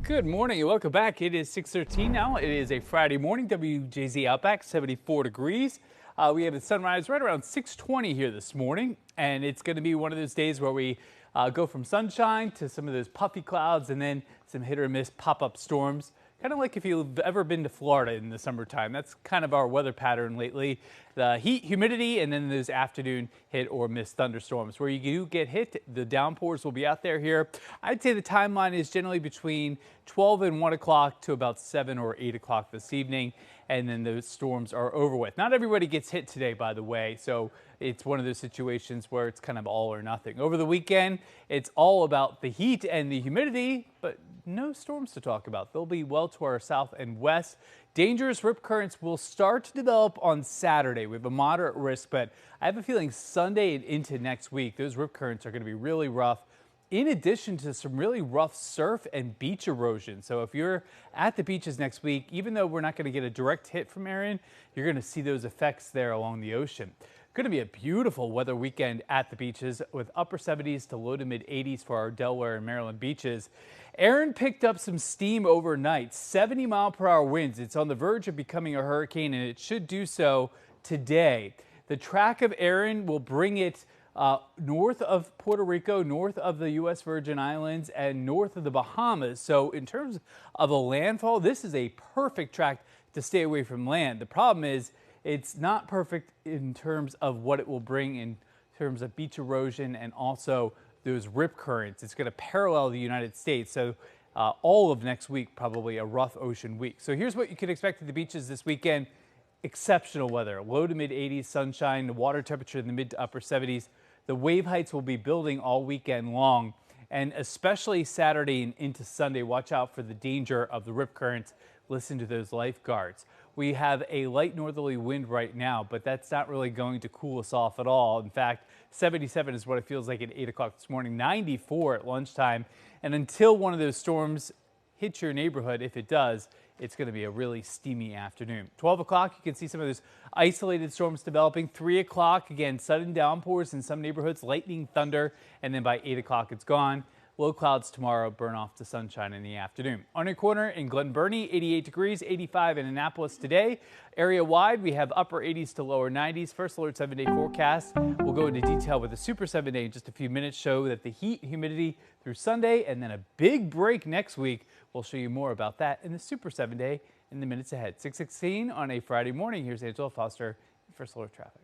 Good morning and welcome back. It is 6:13 now. It is a Friday morning. WJZ Outback, 74 degrees. We have the sunrise right around 6:20 here this morning, and it's going to be one of those days where we go from sunshine to some of those puffy clouds and then some hit or miss pop-up storms. Kind of like if you've ever been to Florida in the summertime. That's kind of our weather pattern lately. The heat, humidity, and then those afternoon hit or miss thunderstorms. Where you do get hit, the downpours will be out there here. I'd say the timeline is generally between 12 and 1 o'clock to about 7 or 8 o'clock this evening, and then those storms are over with. Not everybody gets hit today, by the way, so it's one of those situations where it's kind of all or nothing. Over the weekend, it's all about the heat and the humidity, but no storms to talk about. They'll be well to our south and west. Dangerous rip currents will start to develop on Saturday. We have a moderate risk, but I have a feeling Sunday and into next week, those rip currents are going to be really rough, in addition to some really rough surf and beach erosion. So if you're at the beaches next week, even though we're not going to get a direct hit from Aaron, you're going to see those effects there along the ocean. Going to be a beautiful weather weekend at the beaches with upper 70s to low to mid 80s for our Delaware and Maryland beaches. Aaron picked up some steam overnight, 70-mile-per-hour winds. It's on the verge of becoming a hurricane, and it should do so today. The track of Aaron will bring it north of Puerto Rico, north of the U.S. Virgin Islands, and north of the Bahamas. So in terms of a landfall, this is a perfect track to stay away from land. The problem is it's not perfect in terms of what it will bring in terms of beach erosion and also those rip currents. It's going to parallel the United States. So all of next week, probably a rough ocean week. So here's what you can expect at the beaches this weekend. Exceptional weather, low to mid 80s, sunshine, the water temperature in the mid to upper 70s. The wave heights will be building all weekend long, and especially Saturday and into Sunday. Watch out for the danger of the rip currents. Listen to those lifeguards. We have a light northerly wind right now, but that's not really going to cool us off at all. In fact, 77 is what it feels like at 8 o'clock this morning, 94 at lunchtime. And until one of those storms hits your neighborhood, if it does, it's going to be a really steamy afternoon. 12 o'clock, you can see some of those isolated storms developing. 3 o'clock, again, sudden downpours in some neighborhoods, lightning, thunder, and then by 8 o'clock, it's gone. Low clouds tomorrow, burn off to sunshine in the afternoon. On your corner in Glen Burnie, 88 degrees, 85 in Annapolis today. Area-wide, we have upper 80s to lower 90s. First Alert 7-day forecast. We'll go into detail with the Super 7-day in just a few minutes. Show that the heat, humidity through Sunday, and then a big break next week. We'll show you more about that in the Super 7-day in the minutes ahead. 6:16 on a Friday morning. Here's Angela Foster in First Alert Traffic.